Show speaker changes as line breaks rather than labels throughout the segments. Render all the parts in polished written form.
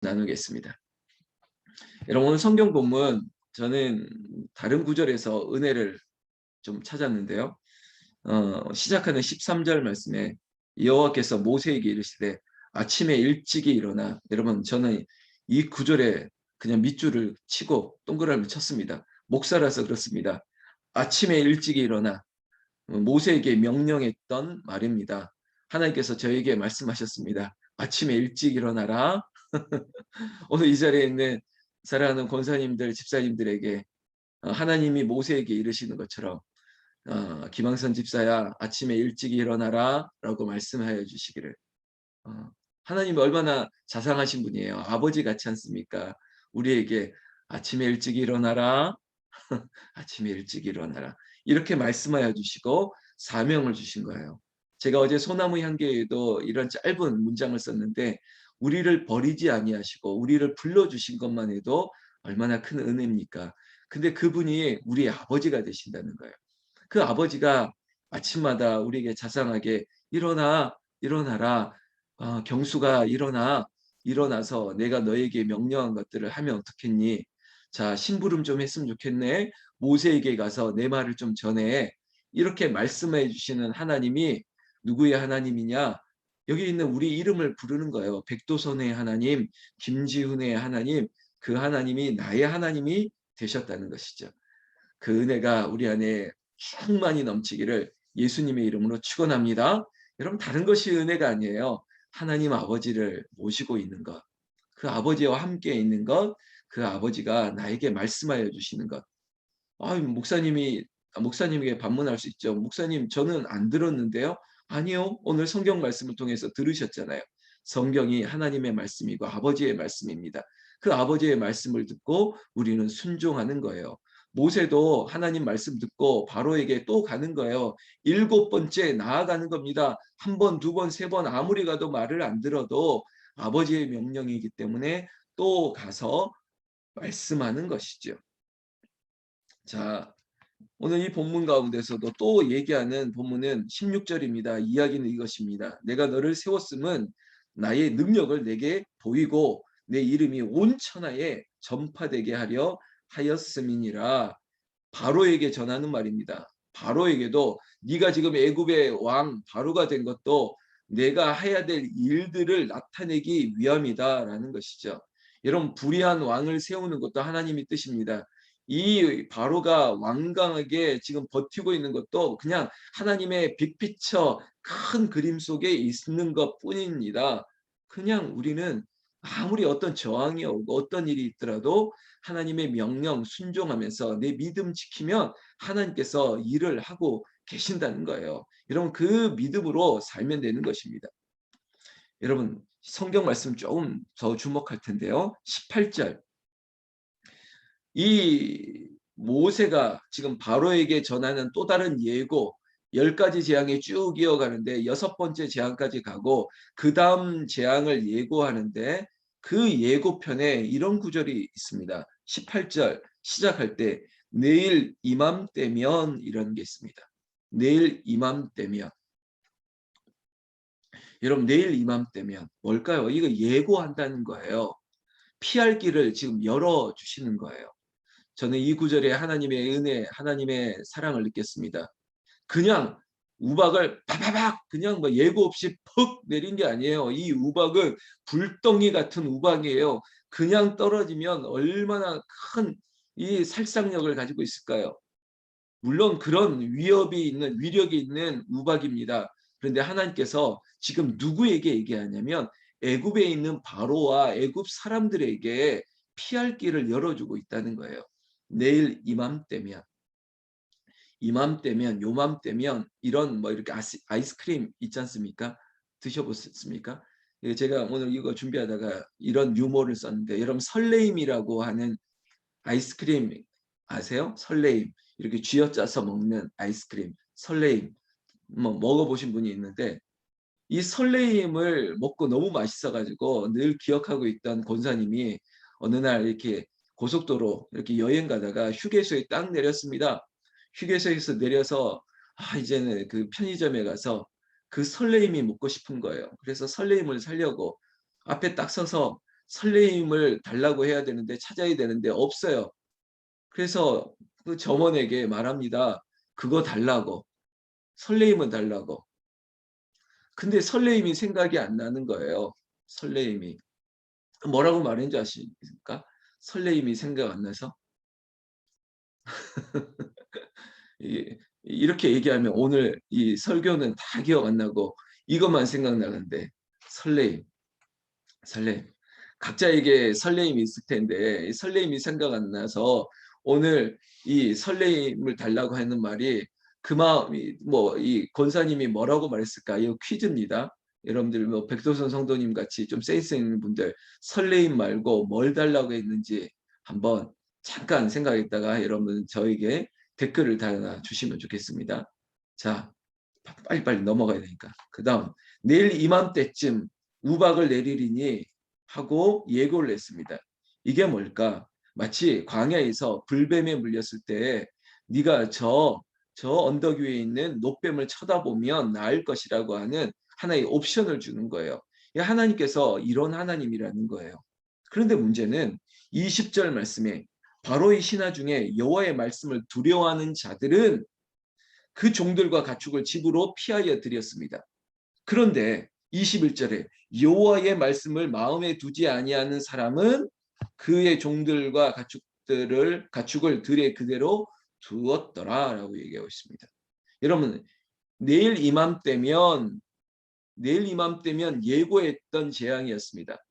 나누겠습니다. 여러분, 오늘 성경 본문 저는 다른 구절에서 은혜를 좀 찾았는데요. 시작하는 13절 말씀에 여호와께서 모세에게 이르시되 아침에 일찍이 일어나. 여러분, 저는 이 구절에 그냥 밑줄을 치고 동그라미를 쳤습니다. 목사라서 그렇습니다. 아침에 일찍이 일어나. 모세에게 명령했던 말입니다. 하나님께서 저에게 말씀하셨습니다. 아침에 일찍 일어나라. 오늘 이 자리에 있는 사랑하는 권사님들, 집사님들에게 하나님이 모세에게 이르시는 것처럼 김항선 집사야, 아침에 일찍 일어나라 라고 말씀하여 주시기를. 하나님이 얼마나 자상하신 분이에요. 아버지 같지 않습니까? 우리에게 아침에 일찍 일어나라. 아침에 일찍 일어나라. 이렇게 말씀하여 주시고 사명을 주신 거예요. 제가 어제 소나무 향기에도 이런 짧은 문장을 썼는데, 우리를 버리지 아니하시고 우리를 불러주신 것만 해도 얼마나 큰 은혜입니까? 근데 그분이 우리의 아버지가 되신다는 거예요. 그 아버지가 아침마다 우리에게 자상하게 일어나, 일어나라. 경수가 일어나, 일어나서 내가 너에게 명령한 것들을 하면 어떻겠니? 자, 심부름 좀 했으면 좋겠네. 모세에게 가서 내 말을 좀 전해. 이렇게 말씀해 주시는 하나님이 누구의 하나님이냐? 여기 있는 우리 이름을 부르는 거예요. 백도선의 하나님, 김지훈의 하나님, 그 하나님이 나의 하나님이 되셨다는 것이죠. 그 은혜가 우리 안에 충만히 넘치기를 예수님의 이름으로 축원합니다. 여러분, 다른 것이 은혜가 아니에요. 하나님 아버지를 모시고 있는 것, 그 아버지와 함께 있는 것, 그 아버지가 나에게 말씀하여 주시는 것. 목사님에게 반문할 수 있죠. 목사님, 저는 안 들었는데요. 아니요, 오늘 성경 말씀을 통해서 들으셨잖아요. 성경이 하나님의 말씀이고 아버지의 말씀입니다. 그 아버지의 말씀을 듣고 우리는 순종하는 거예요. 모세도 하나님 말씀 듣고 바로에게 또 가는 거예요. 7번째 나아가는 겁니다. 한 번, 두 번, 세 번 아무리 가도 말을 안 들어도 아버지의 명령이기 때문에 또 가서 말씀하는 것이죠. 자, 오늘 이 본문 가운데서도 또 얘기하는 본문은 16절입니다. 이야기는 이것입니다. 내가 너를 세웠음은 나의 능력을 내게 보이고 내 이름이 온 천하에 전파되게 하려 하였음이니라. 바로에게 전하는 말입니다. 바로에게도 네가 지금 애굽의 왕 바로가 된 것도 내가 해야 될 일들을 나타내기 위함이다라는 것이죠. 여러분, 불의한 왕을 세우는 것도 하나님의 뜻입니다. 이 바로가 완강하게 지금 버티고 있는 것도 그냥 하나님의 빅피처 큰 그림 속에 있는 것뿐입니다. 그냥 우리는 아무리 어떤 저항이 오고 어떤 일이 있더라도 하나님의 명령 순종하면서 내 믿음 지키면 하나님께서 일을 하고 계신다는 거예요. 여러분, 그 믿음으로 살면 되는 것입니다. 여러분, 성경 말씀 조금 더 주목할 텐데요. 18절. 이 모세가 지금 바로에게 전하는 또 다른 예고, 10가지 재앙이 쭉 이어가는데 6번째 재앙까지 가고 그 다음 재앙을 예고하는데, 그 예고편에 이런 구절이 있습니다. 18절 시작할 때 내일 이맘때면 이런 게 있습니다. 내일 이맘때면. 여러분, 내일 이맘때면 뭘까요? 이거 예고한다는 거예요. 피할 길을 지금 열어주시는 거예요. 저는 이 구절에 하나님의 은혜, 하나님의 사랑을 느꼈습니다. 그냥 우박을 바바박 그냥 뭐 예고 없이 퍽 내린 게 아니에요. 이 우박은 불덩이 같은 우박이에요. 그냥 떨어지면 얼마나 큰 이 살상력을 가지고 있을까요? 물론 그런 위협이 있는, 위력이 있는 우박입니다. 그런데 하나님께서 지금 누구에게 얘기하냐면 애굽에 있는 바로와 애굽 사람들에게 피할 길을 열어주고 있다는 거예요. 내일 이맘때면, 이맘때면, 요맘때면 이런 뭐 이렇게 아이스크림 있지 않습니까? 드셔보셨습니까? 제가 오늘 이거 준비하다가 이런 유머를 썼는데, 여러분, 설레임이라고 하는 아이스크림 아세요? 설레임. 이렇게 쥐어짜서 먹는 아이스크림. 설레임. 뭐 먹어보신 분이 있는데, 이 설레임을 먹고 너무 맛있어가지고 늘 기억하고 있던 권사님이 어느 날 이렇게 고속도로 이렇게 여행 가다가 휴게소에 딱 내렸습니다. 휴게소에서 내려서 이제는 그 편의점에 가서 그 설레임이 먹고 싶은 거예요. 그래서 설레임을 사려고 앞에 딱 서서 설레임을 달라고 해야 되는데 찾아야 되는데 없어요. 그래서 그 점원에게 말합니다. 그거 달라고. 설레임은 달라고. 근데 설레임이 생각이 안 나는 거예요. 설레임이. 뭐라고 말했는지 아십니까? 설레임이 생각 안 나서. 이렇게 얘기하면 오늘 이 설교는 다 기억 안 나고 이것만 생각나는데 설레임, 설레임. 각자에게 설레임이 있을 텐데 이 설레임이 생각 안 나서 오늘 이 설레임을 달라고 하는 말이 그 마음이 뭐 이 권사님이 뭐라고 말했을까? 이거 퀴즈입니다. 여러분들 뭐 백도선 성도님 같이 좀 센스 있는 분들 설레임 말고 뭘 달라고 했는지 한번 잠깐 생각했다가 여러분 저에게 댓글을 달아주시면 좋겠습니다. 자, 빨리빨리 넘어가야 되니까. 그 다음 내일 이맘때쯤 우박을 내리리니 하고 예고를 했습니다. 이게 뭘까? 마치 광야에서 불뱀에 물렸을 때 네가 저 언덕 위에 있는 노뱀을 쳐다보면 나을 것이라고 하는 하나의 옵션을 주는 거예요. 하나님께서 이런 하나님이라는 거예요. 그런데 문제는 20절 말씀에 바로 이 신하 중에 여호와의 말씀을 두려워하는 자들은 그 종들과 가축을 집으로 피하여 드렸습니다. 그런데 21절에 여호와의 말씀을 마음에 두지 아니하는 사람은 그의 종들과 가축을 들에 그대로 두었더라라고 얘기하고 있습니다. 여러분 내일 이맘때면 예고했던 재앙이었습니다.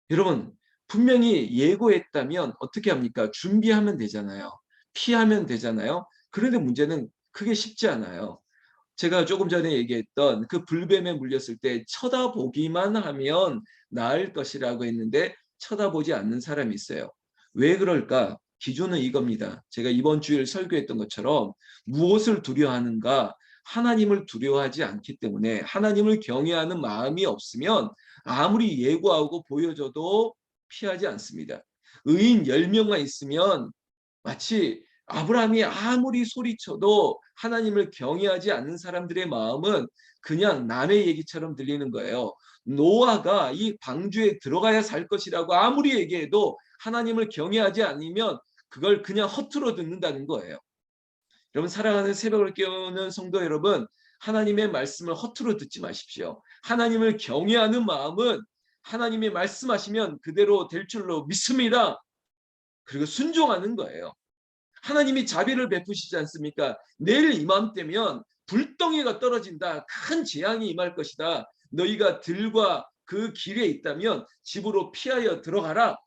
여러분 분명히 예고했다면 어떻게 합니까? 준비하면 되잖아요. 피하면 되잖아요. 그런데 문제는 그게 쉽지 않아요. 제가 조금 전에 얘기했던 그 불뱀에 물렸을 때 쳐다보기만 하면 나을 것이라고 했는데 쳐다보지 않는 사람이 있어요. 왜 그럴까? 기준은 이겁니다. 제가 이번 주일 설교했던 것처럼 무엇을 두려워하는가? 하나님을 두려워하지 않기 때문에 하나님을 경외하는 마음이 없으면 아무리 예고하고 보여줘도 피하지 않습니다. 의인 10명만 있으면 마치 아브라함이 아무리 소리쳐도 하나님을 경외하지 않는 사람들의 마음은 그냥 남의 얘기처럼 들리는 거예요. 노아가 이 방주에 들어가야 살 것이라고 아무리 얘기해도 하나님을 경외하지 않으면 그걸 그냥 허투루 듣는다는 거예요. 여러분 사랑하는 새벽을 깨우는 성도 여러분, 하나님의 말씀을 허투루 듣지 마십시오. 하나님을 경외하는 마음은 하나님이 말씀하시면 그대로 될 줄로 믿습니다. 그리고 순종하는 거예요. 하나님이 자비를 베푸시지 않습니까? 내일 이맘때면 불덩이가 떨어진다. 큰 재앙이 임할 것이다. 너희가 들과 그 길에 있다면 집으로 피하여 들어가라.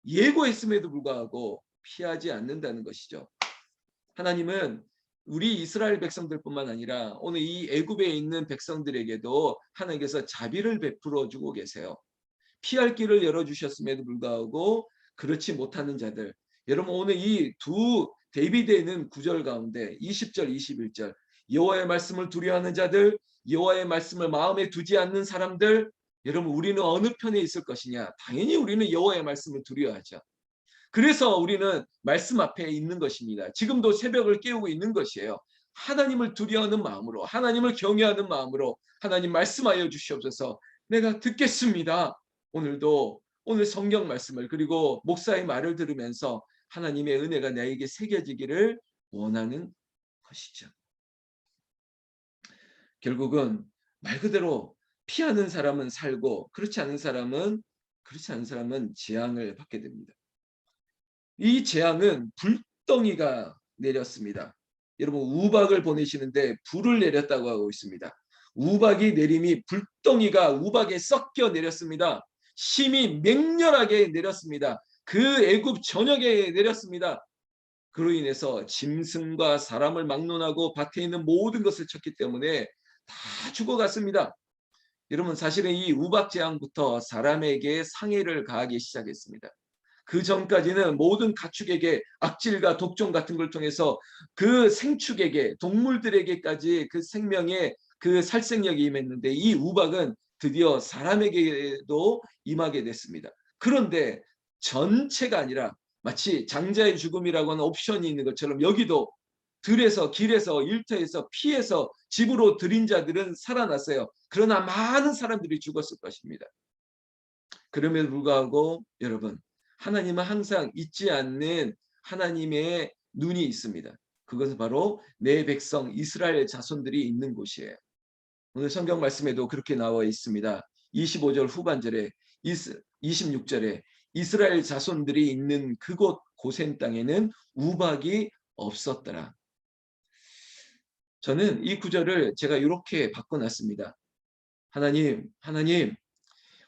예고했음에도 불구하고 피하지 않는다는 것이죠. 하나님은 우리 이스라엘 백성들뿐만 아니라 오늘 이 애굽에 있는 백성들에게도 하나님께서 자비를 베풀어 주고 계세요. 피할 길을 열어주셨음에도 불구하고 그렇지 못하는 자들. 여러분 오늘 이 두 데이비드에는 구절 가운데 20절 21절 여호와의 말씀을 두려워하는 자들, 여호와의 말씀을 마음에 두지 않는 사람들, 여러분 우리는 어느 편에 있을 것이냐? 당연히 우리는 여호와의 말씀을 두려워하죠. 그래서 우리는 말씀 앞에 있는 것입니다. 지금도 새벽을 깨우고 있는 것이에요. 하나님을 두려워하는 마음으로, 하나님을 경외하는 마음으로 하나님 말씀하여 주시옵소서. 내가 듣겠습니다. 오늘 성경 말씀을 그리고 목사의 말을 들으면서 하나님의 은혜가 나에게 새겨지기를 원하는 것이죠. 결국은 말 그대로 피하는 사람은 살고 그렇지 않은 사람은 재앙을 받게 됩니다. 이 재앙은 불덩이가 내렸습니다. 여러분 우박을 보내시는데 불을 내렸다고 하고 있습니다. 우박이 내림이 불덩이가 우박에 섞여 내렸습니다. 심히 맹렬하게 내렸습니다. 그 애굽 전역에 내렸습니다. 그로 인해서 짐승과 사람을 막론하고 밭에 있는 모든 것을 쳤기 때문에 다 죽어갔습니다. 여러분 사실은 이 우박 재앙부터 사람에게 상해를 가하기 시작했습니다. 그 전까지는 모든 가축에게 악질과 독종 같은 걸 통해서 그 생축에게 동물들에게까지 그 생명의 그 살생력이 임했는데 이 우박은 드디어 사람에게도 임하게 됐습니다. 그런데 전체가 아니라 마치 장자의 죽음이라고 하는 옵션이 있는 것처럼 여기도 들에서 길에서 일터에서 피해서 집으로 들인 자들은 살아났어요. 그러나 많은 사람들이 죽었을 것입니다. 그럼에도 불구하고 여러분, 하나님은 항상 잊지 않는 하나님의 눈이 있습니다. 그것은 바로 내 백성 이스라엘 자손들이 있는 곳이에요. 오늘 성경 말씀에도 그렇게 나와 있습니다. 25절 후반절에 26절에 이스라엘 자손들이 있는 그곳 고센 땅에는 우박이 없었더라. 저는 이 구절을 제가 이렇게 바꿔놨습니다. 하나님,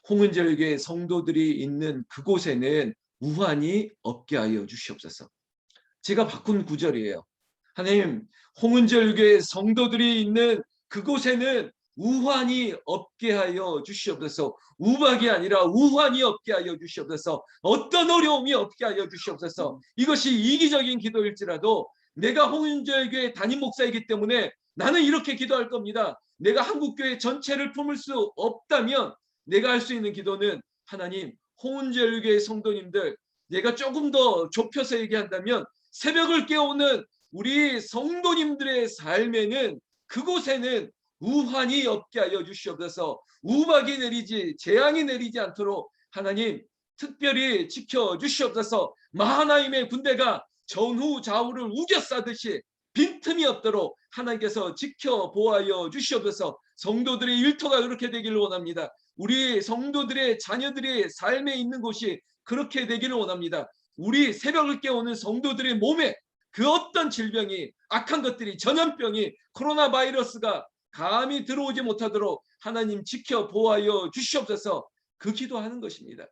홍은절교회 성도들이 있는 그곳에는 우환이 없게 하여 주시옵소서. 제가 바꾼 구절이에요. 하나님, 홍은절교회 성도들이 있는 그곳에는 우환이 없게 하여 주시옵소서. 우박이 아니라 우환이 없게 하여 주시옵소서. 어떤 어려움이 없게 하여 주시옵소서. 이것이 이기적인 기도일지라도 내가 홍은절교회 담임 목사이기 때문에 나는 이렇게 기도할 겁니다. 내가 한국교회 전체를 품을 수 없다면 내가 할 수 있는 기도는 하나님, 홍은절교회 성도님들, 내가 조금 더 좁혀서 얘기한다면 새벽을 깨우는 우리 성도님들의 삶에는 그곳에는 우환이 없게 하여 주시옵소서. 우박이 내리지 재앙이 내리지 않도록 하나님 특별히 지켜 주시옵소서. 마하나임의 군대가 전후 좌우를 우겨싸듯이 빈틈이 없도록 하나님께서 지켜 보호하여 주시옵소서. 성도들의 일터가 그렇게 되기를 원합니다. 우리 성도들의 자녀들의 삶에 있는 곳이 그렇게 되기를 원합니다. 우리 새벽을 깨우는 성도들의 몸에 그 어떤 질병이, 악한 것들이, 전염병이, 코로나 바이러스가 감히 들어오지 못하도록 하나님 지켜 보호하여 주시옵소서. 그 기도하는 것입니다.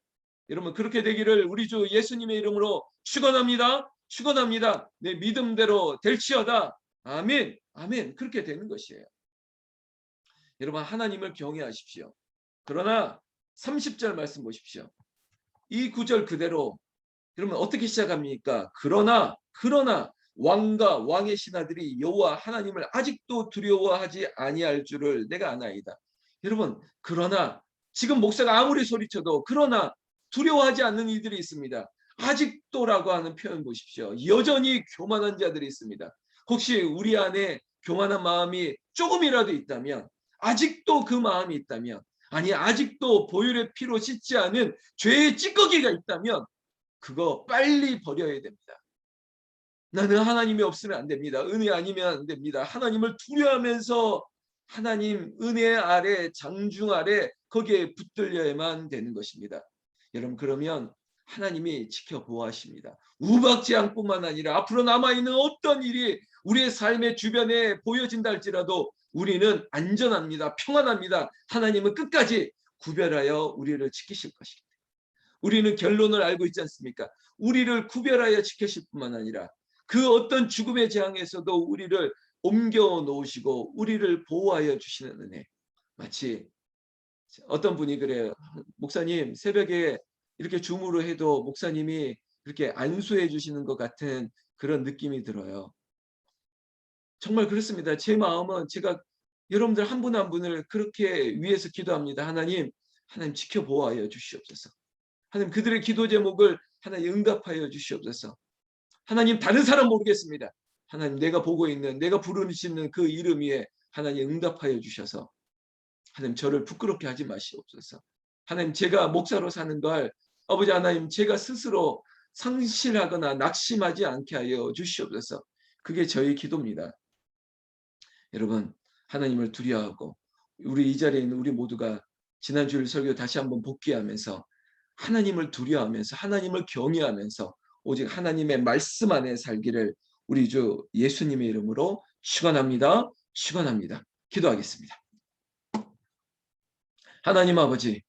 여러분, 그렇게 되기를 우리 주 예수님의 이름으로 축원합니다. 축원합니다. 내 믿음대로 될지어다. 아멘. 아멘. 그렇게 되는 것이에요. 여러분, 하나님을 경외하십시오. 그러나 30절 말씀 보십시오. 이 구절 그대로 그러면 어떻게 시작합니까? 그러나 왕과 왕의 신하들이 여호와 하나님을 아직도 두려워하지 아니할 줄을 내가 아나이다. 여러분, 그러나 지금 목사가 아무리 소리쳐도 그러나 두려워하지 않는 이들이 있습니다. 아직도라고 하는 표현 보십시오. 여전히 교만한 자들이 있습니다. 혹시 우리 안에 교만한 마음이 조금이라도 있다면, 아직도 그 마음이 있다면, 아니 아직도 보혈의 피로 씻지 않은 죄의 찌꺼기가 있다면 그거 빨리 버려야 됩니다. 나는 하나님이 없으면 안 됩니다. 은혜 아니면 안 됩니다. 하나님을 두려워하면서 하나님 은혜 아래, 장중 아래 거기에 붙들려야만 되는 것입니다. 여러분, 그러면 하나님이 지켜보호하십니다. 우박재앙뿐만 아니라 앞으로 남아있는 어떤 일이 우리의 삶의 주변에 보여진다 할지라도 우리는 안전합니다. 평안합니다. 하나님은 끝까지 구별하여 우리를 지키실 것입니다. 우리는 결론을 알고 있지 않습니까? 우리를 구별하여 지키실 뿐만 아니라 그 어떤 죽음의 재앙에서도 우리를 옮겨 놓으시고 우리를 보호하여 주시는 은혜. 마치 어떤 분이 그래요. 목사님, 새벽에 이렇게 줌으로 해도 목사님이 이렇게 안수해 주시는 것 같은 그런 느낌이 들어요. 정말 그렇습니다. 제 마음은 제가 여러분들 한 분 한 분을 그렇게 위해서 기도합니다. 하나님 지켜 보호하여 주시옵소서. 하나님, 그들의 기도 제목을 하나님 응답하여 주시옵소서. 하나님, 다른 사람 모르겠습니다. 하나님, 내가 보고 있는, 내가 부르시는 그 이름 위에 하나님 응답하여 주셔서 하나님 저를 부끄럽게 하지 마시옵소서. 하나님, 제가 목사로 사는 걸 아버지 하나님 제가 스스로 상실하거나 낙심하지 않게 하여 주시옵소서. 그게 저희 기도입니다. 여러분, 하나님을 두려워하고 우리 이 자리에 있는 우리 모두가 지난주일 설교 다시 한번 복귀하면서 하나님을 두려워하면서 하나님을 경외하면서 오직 하나님의 말씀 안에 살기를 우리 주 예수님의 이름으로 축원합니다. 축원합니다. 기도하겠습니다. 하나님 아버지,